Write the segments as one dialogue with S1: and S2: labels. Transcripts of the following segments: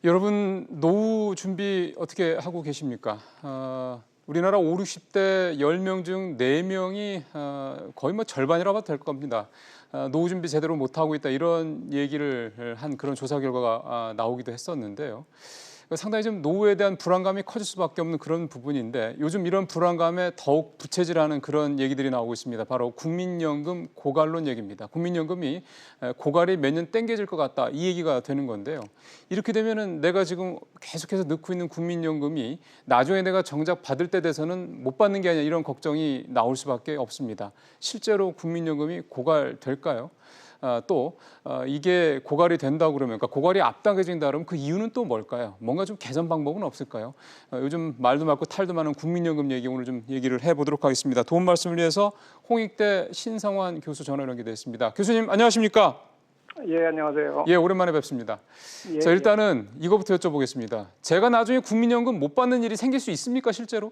S1: 여러분 노후 준비 어떻게 하고 계십니까? 우리나라 5, 60대 10명 중 4명이 거의 뭐 절반이라고 봐도 될 겁니다. 노후 준비 제대로 못하고 있다 이런 얘기를 한 그런 조사 결과가 나오기도 했었는데요. 상당히 좀 노후에 대한 불안감이 커질 수밖에 없는 그런 부분인데 요즘 이런 불안감에 더욱 부채질하는 그런 얘기들이 나오고 있습니다. 바로 국민연금 고갈론 얘기입니다. 국민연금이 고갈이 매년 땡겨질 것 같다 이 얘기가 되는 건데요. 이렇게 되면은 내가 지금 계속해서 넣고 있는 국민연금이 나중에 내가 정작 받을 때 돼서는 못 받는 게 아니라 이런 걱정이 나올 수밖에 없습니다. 실제로 국민연금이 고갈될까요? 이게 고갈이 된다고 그러면, 그러니까 고갈이 앞당겨진다 그러면 그 이유는 또 뭘까요? 뭔가 좀 개선 방법은 없을까요? 요즘 말도 많고 탈도 많은 국민연금 얘기 오늘 좀 얘기를 해보도록 하겠습니다. 도움 말씀을 위해서 홍익대 신성환 교수 전화 연결돼 있습니다. 교수님 안녕하십니까?
S2: 예, 안녕하세요.
S1: 예, 오랜만에 뵙습니다.
S2: 예,
S1: 자, 일단은 이거부터 여쭤보겠습니다. 제가 나중에 국민연금 못 받는 일이 생길 수 있습니까, 실제로?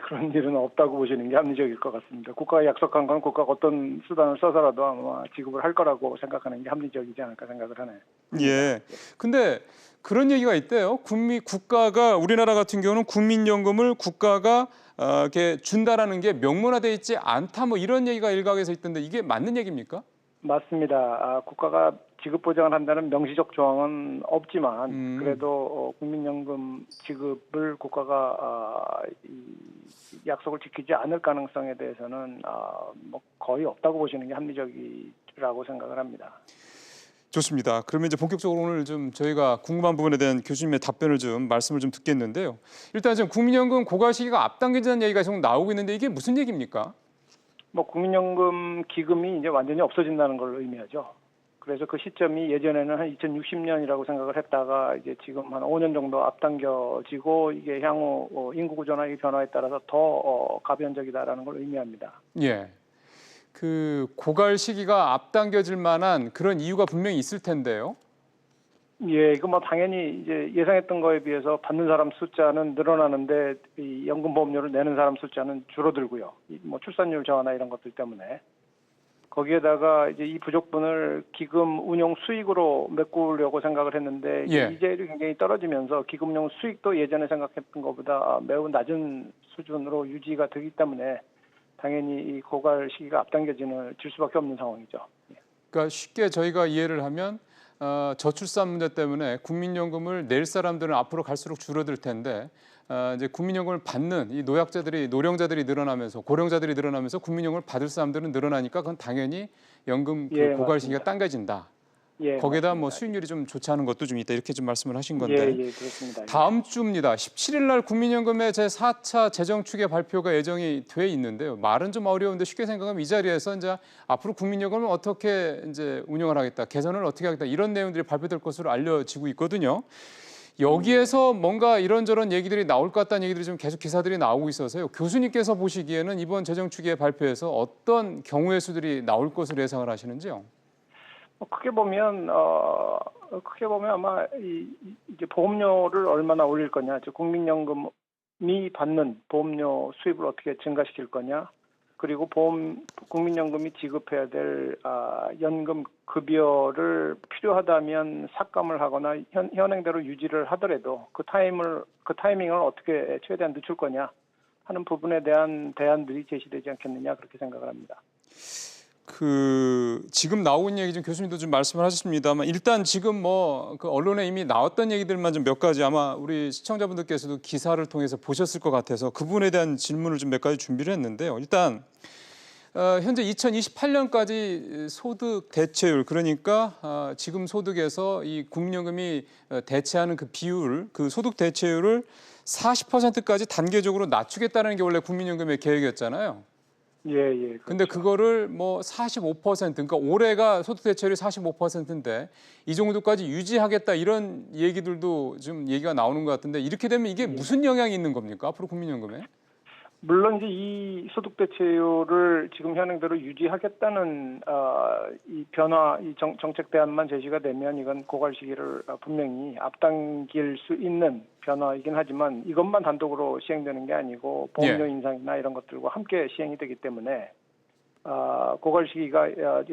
S2: 그런 일은 없다고 보시는 게 합리적일 것 같습니다. 국가가 약속한 건 국가가 어떤 수단을 써서라도 아마 지급을 할 거라고 생각하는 게 합리적이지 않을까 생각을 하네요.
S1: 예. 근데 그런 얘기가 있대요. 국가가 우리나라 같은 경우는 국민연금을 국가가 이렇게 준다라는 게 명문화돼 있지 않다 뭐 이런 얘기가 일각에서 있던데 이게 맞는 얘기입니까?
S2: 맞습니다. 국가가 지급 보장을 한다는 명시적 조항은 없지만 그래도 국민연금 지급을 국가가 이 약속을 지키지 않을 가능성에 대해서는 뭐 거의 없다고 보시는 게 합리적이라고 생각을 합니다.
S1: 좋습니다. 그러면 이제 본격적으로 오늘 좀 저희가 궁금한 부분에 대한 교수님의 답변을 좀 말씀을 좀 듣겠는데요. 일단 지금 국민연금 고갈 시기가 앞당겨진다는 얘기가 계속 나오고 있는데 이게 무슨 얘기입니까?
S2: 뭐 국민연금 기금이 이제 완전히 없어진다는 걸 의미하죠. 그래서 그 시점이 예전에는 한 2060년이라고 생각을 했다가 이제 지금 한 5년 정도 앞당겨지고 이게 향후 인구 구조나 이 변화에 따라서 더 가변적이다라는 걸 의미합니다.
S1: 예. 그 고갈 시기가 앞당겨질 만한 그런 이유가 분명히 있을 텐데요.
S2: 예, 이거 뭐 당연히 이제 예상했던 거에 비해서 받는 사람 숫자는 늘어나는데 이 연금보험료를 내는 사람 숫자는 줄어들고요. 뭐 출산율 저하나 이런 것들 때문에. 거기에다가 이제 이 부족분을 기금 운용 수익으로 메꾸려고 생각을 했는데
S1: 예.
S2: 이자율이 굉장히 떨어지면서 기금용 수익도 예전에 생각했던 것보다 매우 낮은 수준으로 유지가 되기 때문에 당연히 이 고갈 시기가 앞당겨질 수밖에 없는 상황이죠.
S1: 그러니까 쉽게 저희가 이해를 하면 저출산 문제 때문에 국민연금을 낼 사람들은 앞으로 갈수록 줄어들 텐데 이제 국민연금을 받는 이 노령자들이 늘어나면서 고령자들이 늘어나면서 국민연금을 받을 사람들은 늘어나니까 그건 당연히 연금 그 고갈 시기가 당겨진다.
S2: 예,
S1: 거기에다
S2: 맞습니다.
S1: 뭐 수익률이 좀 좋지 않은 것도 좀 있다 이렇게 좀 말씀을 하신
S2: 예,
S1: 건데
S2: 그렇습니다.
S1: 다음 주입니다. 17일 날 국민연금의 제4차 재정축의 발표가 예정이 돼 있는데요. 말은 좀 어려운데 쉽게 생각하면 이 자리에서 이제 앞으로 국민연금을 어떻게 이제 운영을 하겠다, 개선을 어떻게 하겠다 이런 내용들이 발표될 것으로 알려지고 있거든요. 여기에서 뭔가 이런저런 얘기들이 나올 것 같다는 얘기들이 좀 계속 기사들이 나오고 있어서요. 교수님께서 보시기에는 이번 재정축의 발표에서 어떤 경우의 수들이 나올 것으로 예상을 하시는지요?
S2: 크게 보면 아마 이제 보험료를 얼마나 올릴 거냐, 즉 국민연금이 받는 보험료 수입을 어떻게 증가시킬 거냐, 그리고 국민연금이 지급해야 될 연금 급여를 필요하다면 삭감을 하거나 현행대로 유지를 하더라도 그 타이밍을 어떻게 최대한 늦출 거냐 하는 부분에 대한 대안들이 제시되지 않겠느냐 그렇게 생각을 합니다.
S1: 지금 나오고 있는 얘기 좀 교수님도 좀 말씀을 하셨습니다만 일단 지금 뭐 그 언론에 이미 나왔던 얘기들만 좀 몇 가지 아마 우리 시청자분들께서도 기사를 통해서 보셨을 것 같아서 그 부분에 대한 질문을 좀 몇 가지 준비를 했는데요. 일단 현재 2028년까지 소득 대체율 그러니까 지금 소득에서 이 국민연금이 대체하는 그 비율, 그 소득 대체율을 40%까지 단계적으로 낮추겠다는 게 원래 국민연금의 계획이었잖아요.
S2: 예. 그렇죠.
S1: 근데 그거를 뭐 45%, 그러니까 올해가 소득 대체율이 45%인데 이 정도까지 유지하겠다 이런 얘기들도 좀 얘기가 나오는 것 같은데 이렇게 되면 이게 무슨 영향이 있는 겁니까? 앞으로 국민연금에?
S2: 물론 이제 이 소득 대체율을 지금 현행대로 유지하겠다는 이 변화, 이 정책 대안만 제시가 되면 이건 고갈 시기를 분명히 앞당길 수 있는 변화이긴 하지만 이것만 단독으로 시행되는 게 아니고 보험료 인상이나 이런 것들과 함께 시행이 되기 때문에 고갈 시기가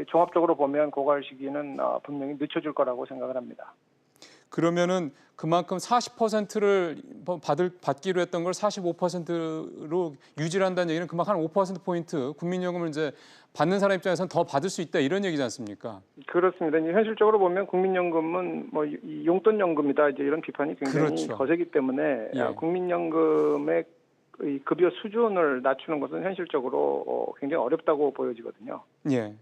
S2: 종합적으로 보면 고갈 시기는 분명히 늦춰질 거라고 생각을 합니다.
S1: 그러면은 그만큼 40%를 받기로 했던 걸 45%로 유지를 한다는 얘기는 그만큼 한 5%포인트 국민연금을 이제 받는 사람 입장에서는 더 받을 수 있다 이런 얘기지 않습니까?
S2: 그렇습니다. 이제 현실적으로 보면 국민연금은 뭐 이 용돈연금이다 이제 이런 비판이 굉장히
S1: 그렇죠.
S2: 거세기 때문에
S1: 예.
S2: 국민연금의 이 급여 수준을 낮추는 것은 현실적으로 굉장히 어렵다고 보여지거든요.
S1: 예.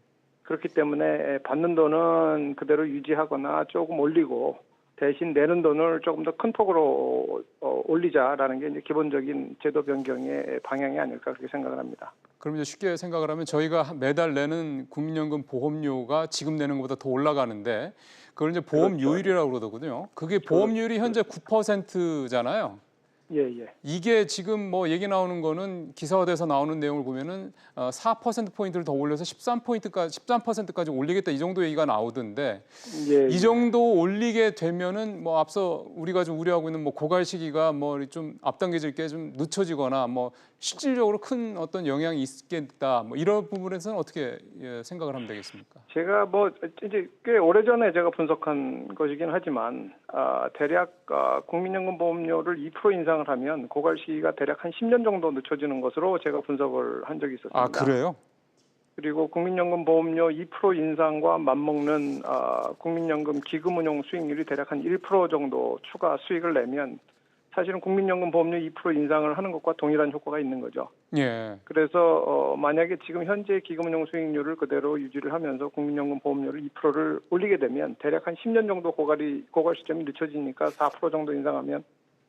S2: 그렇기 때문에 받는 돈은 그대로 유지하거나 조금 올리고 대신 내는 돈을 조금 더 큰 폭으로 올리자라는 게 이제 기본적인 제도 변경의 방향이 아닐까 그렇게 생각을 합니다.
S1: 그럼 이제 쉽게 생각을 하면 저희가 매달 내는 국민연금 보험료가 지금 내는 것보다 더 올라가는데 그걸 이제 보험료율이라고 그러거든요. 그게 보험료율이 현재 9%잖아요.
S2: 예, 예.
S1: 이게 지금 뭐 얘기 나오는 거는 기사화돼서 나오는 내용을 보면은 4%포인트를 더 올려서 13%까지 올리겠다 이 정도 얘기가 나오던데
S2: 예,
S1: 이 정도 올리게 되면은 뭐 앞서 우리가 좀 우려하고 있는 뭐 고갈 시기가 뭐 좀 앞당겨질 게 좀 늦춰지거나 뭐 실질적으로 큰 어떤 영향이 있겠다 뭐 이런 부분에서는 어떻게 생각을 하면 되겠습니까?
S2: 제가 뭐 이제 꽤 오래전에 제가 분석한 것이긴 하지만 대략 국민연금 보험료를 2% 인상을 하면 고갈 시기가 대략 한 10년 정도 늦춰지는 것으로 제가 분석을 한 적이 있었습니다.
S1: 아 그래요?
S2: 그리고 국민연금 보험료 2% 인상과 맞먹는 국민연금 기금운용 수익률이 대략 한 1% 정도 추가 수익을 내면 사실은 국민연금 보험료 2% 인상을 하는 것과 동일한 효과가 있는 거죠.
S1: 예.
S2: 그래서 만약에 지금 현재 기금운용 수익률을 그대로 유지를 하면서 국민연금 보험료를 2%를 올리게 되면 대략 한 10년 정도 고갈 시점이 늦춰지니까 4% 정도 인상하면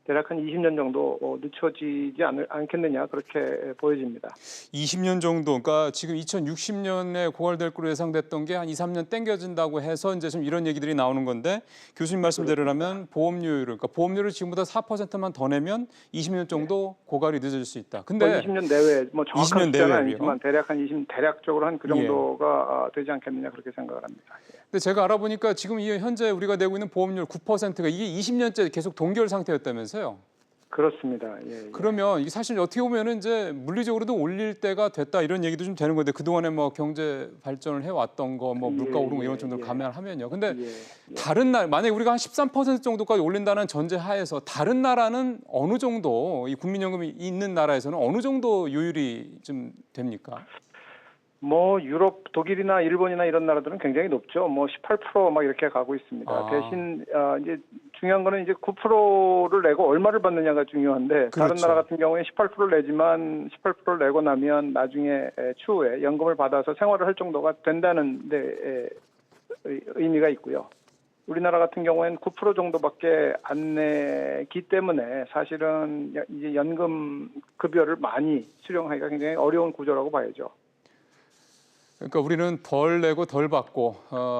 S2: 대략 한 20년 정도 늦춰지지 않겠느냐 그렇게 보여집니다.
S1: 20년 정도, 그러니까 지금 2060년에 고갈될 거로 예상됐던 게 한 2, 3년 땡겨진다고 해서 이제 좀 이런 얘기들이 나오는 건데 교수님 말씀대로라면 보험료율을, 그러니까 보험료를 지금보다 4%만 더 내면 20년 정도 고갈이 늦어질 수 있다. 근데
S2: 20년 내외, 뭐 정확한
S1: 20년
S2: 숫자는
S1: 내외로요?
S2: 아니지만 대략 한 20, 대략적으로 한 그 정도가 되지 않겠느냐 그렇게 생각을 합니다. 예.
S1: 근데 제가 알아보니까 지금 이 현재 우리가 내고 있는 보험료율 9%가 이게 20년째 계속 동결 상태였다면서요?
S2: 그렇습니다. 예, 예.
S1: 그러면 이게 사실 어떻게 보면은 이제 물리적으로도 올릴 때가 됐다 이런 얘기도 좀 되는 건데 그동안에 뭐 경제 발전을 해왔던 거 뭐 물가 오르고 이런 정도를 감안하면요. 근데 다른 만약에 우리가 한 13% 정도까지 올린다는 전제 하에서 다른 나라는 어느 정도 이 국민연금이 있는 나라에서는 어느 정도 요율이 좀 됩니까?
S2: 뭐 유럽, 독일이나 일본이나 이런 나라들은 굉장히 높죠. 뭐 18%막 이렇게 가고 있습니다. 대신 이제 중요한 거는 이제 9%를 내고 얼마를 받느냐가 중요한데
S1: 그렇죠.
S2: 다른 나라 같은 경우에 18%를 내지만 18%를 내고 나면 나중에 추후에 연금을 받아서 생활을 할 정도가 된다는 데 의미가 있고요. 우리나라 같은 경우에는 9% 정도밖에 안 내기 때문에 사실은 이제 연금 급여를 많이 수령하기가 굉장히 어려운 구조라고 봐야죠.
S1: 그러니까 우리는 덜 내고 덜 받고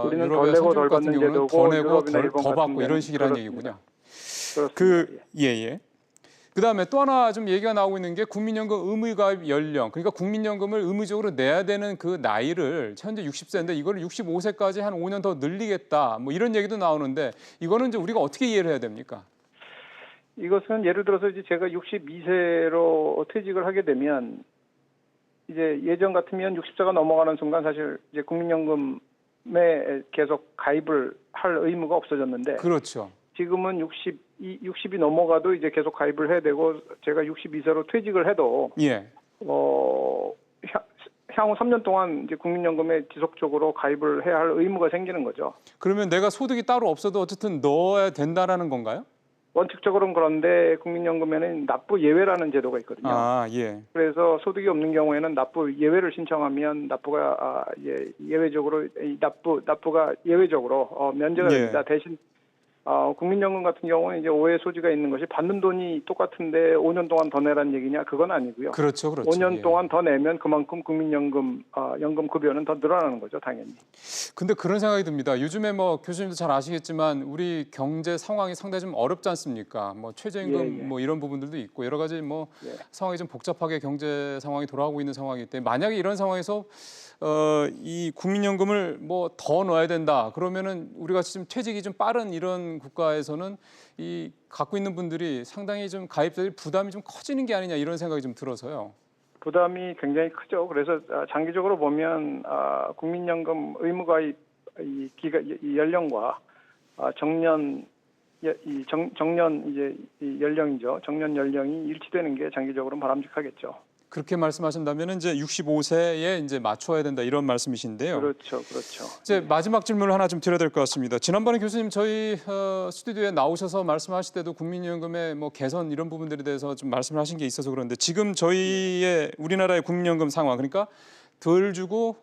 S2: 우리는
S1: 유럽의
S2: 덜 내고
S1: 선진국
S2: 덜
S1: 같은
S2: 받는
S1: 경우는
S2: 제도고
S1: 더 내고
S2: 유럽이나 일본
S1: 더
S2: 같은
S1: 받고 이런
S2: 데는
S1: 식이라는
S2: 그렇습니다.
S1: 얘기군요.
S2: 그렇습니다. 예.
S1: 예. 그다음에 또 하나 좀 얘기가 나오고 있는 게 국민연금 의무가입 연령. 그러니까 국민연금을 의무적으로 내야 되는 그 나이를 현재 60세인데 이걸 65세까지 한 5년 더 늘리겠다. 뭐 이런 얘기도 나오는데 이거는 이제 우리가 어떻게 이해를 해야 됩니까?
S2: 이것은 예를 들어서 이제 제가 62세로 퇴직을 하게 되면 이제 예전 같으면 60세가 넘어가는 순간 사실 이제 국민연금에 계속 가입을 할 의무가 없어졌는데
S1: 그렇죠.
S2: 지금은 60이 넘어가도 이제 계속 가입을 해야 되고 제가 62세로 퇴직을 해도
S1: 예.
S2: 향후 3년 동안 이제 국민연금에 지속적으로 가입을 해야 할 의무가 생기는 거죠.
S1: 그러면 내가 소득이 따로 없어도 어쨌든 넣어야 된다라는 건가요?
S2: 원칙적으로는 그런데 국민연금에는 납부 예외라는 제도가 있거든요.
S1: 아, 예.
S2: 그래서 소득이 없는 경우에는 납부 예외를 신청하면 납부가 예외적으로 납부가 예외적으로 면제가 됩니다. 대신 국민연금 같은 경우는 이제 오해 소지가 있는 것이 받는 돈이 똑같은데 5년 동안 더 내라는 얘기냐 그건 아니고요.
S1: 그렇죠.
S2: 5년 동안 더 내면 그만큼 국민연금 연금 급여는 더 늘어나는 거죠, 당연히.
S1: 근데 그런 생각이 듭니다. 요즘에 뭐 교수님도 잘 아시겠지만 우리 경제 상황이 상당히 좀 어렵지 않습니까? 뭐 최저임금 뭐 이런 부분들도 있고 여러 가지 뭐 상황이 좀 복잡하게 경제 상황이 돌아가고 있는 상황이기 때문에 만약에 이런 상황에서 이 국민연금을 뭐 더 넣어야 된다. 그러면은 우리가 지금 퇴직이 좀 빠른 이런 국가에서는 이 갖고 있는 분들이 상당히 좀 가입자들 부담이 좀 커지는 게 아니냐 이런 생각이 좀 들어서요.
S2: 부담이 굉장히 크죠. 그래서 장기적으로 보면 국민연금 의무가입 이 연령과 정년 이 정년 이제 이 연령이죠. 정년 연령이 일치되는 게 장기적으로 바람직하겠죠.
S1: 그렇게 말씀하신다면 이제 65세에 이제 맞춰야 된다 이런 말씀이신데요.
S2: 그렇죠, 그렇죠.
S1: 이제 마지막 질문을 하나 좀 드려야 될 것 같습니다. 지난번에 교수님 저희 스튜디오에 나오셔서 말씀하실 때도 국민연금의 뭐 개선 이런 부분들에 대해서 좀 말씀을 하신 게 있어서 그런데 지금 저희의 우리나라의 국민연금 상황 그러니까 덜 주고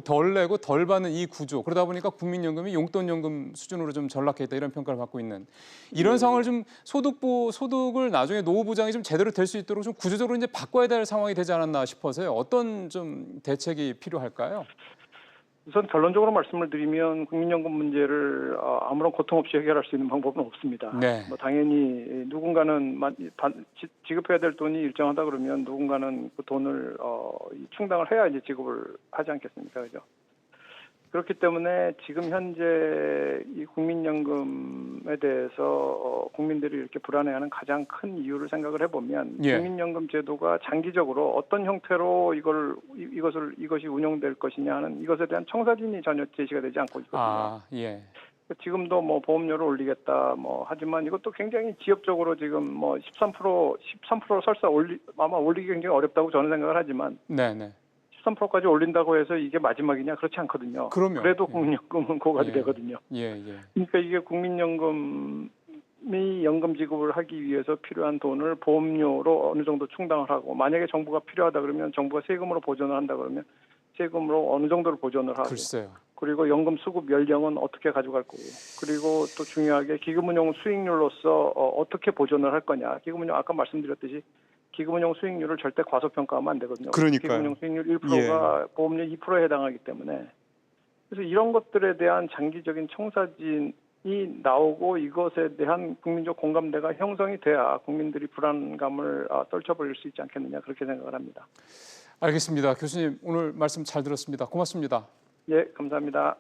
S1: 덜 내고 덜 받는 이 구조 그러다 보니까 국민연금이 용돈연금 수준으로 좀 전락해 있다 이런 평가를 받고 있는 이런 상황을 좀 소득을 나중에 노후 보장이 좀 제대로 될 수 있도록 좀 구조적으로 이제 바꿔야 될 상황이 되지 않았나 싶어서요. 어떤 좀 대책이 필요할까요?
S2: 우선 결론적으로 말씀을 드리면 국민연금 문제를 아무런 고통 없이 해결할 수 있는 방법은 없습니다.
S1: 네.
S2: 뭐 당연히 누군가는 지급해야 될 돈이 일정하다 그러면 누군가는 그 돈을 충당을 해야 이제 지급을 하지 않겠습니까, 그죠? 그렇기 때문에 지금 현재 이 국민연금에 대해서 국민들이 이렇게 불안해하는 가장 큰 이유를 생각을 해보면
S1: 예.
S2: 국민연금 제도가 장기적으로 어떤 형태로 이것이 운영될 것이냐 하는 이것에 대한 청사진이 전혀 제시가 되지 않고 있거든요.
S1: 아, 예.
S2: 지금도 뭐 보험료를 올리겠다 뭐 하지만 이것도 굉장히 지엽적으로 지금 뭐 13% 설사 아마 올리기 굉장히 어렵다고 저는 생각을 하지만
S1: 네, 네.
S2: 13%까지 올린다고 해서 이게 마지막이냐 그렇지 않거든요.
S1: 그럼요.
S2: 그래도
S1: 예.
S2: 국민연금은 고갈이
S1: 예.
S2: 되거든요.
S1: 예, 예.
S2: 그러니까 이게 국민연금이 연금 지급을 하기 위해서 필요한 돈을 보험료로 어느 정도 충당을 하고 만약에 정부가 필요하다 그러면 정부가 세금으로 보전을 한다 그러면 세금으로 어느 정도를 보전을 하고
S1: 글쎄요.
S2: 그리고 연금 수급 연령은 어떻게 가져갈 거고 그리고 또 중요하게 기금운용 수익률로서 어떻게 보전을 할 거냐. 기금운용 아까 말씀드렸듯이 기금운용 수익률을 절대 과소평가하면 안 되거든요.
S1: 그러니까요.
S2: 기금운용 수익률 1%가 보험료 2%에 해당하기 때문에 그래서 이런 것들에 대한 장기적인 청사진이 나오고 이것에 대한 국민적 공감대가 형성이 돼야 국민들이 불안감을 떨쳐버릴 수 있지 않겠느냐 그렇게 생각을 합니다.
S1: 알겠습니다. 교수님 오늘 말씀 잘 들었습니다. 고맙습니다.
S2: 예, 감사합니다.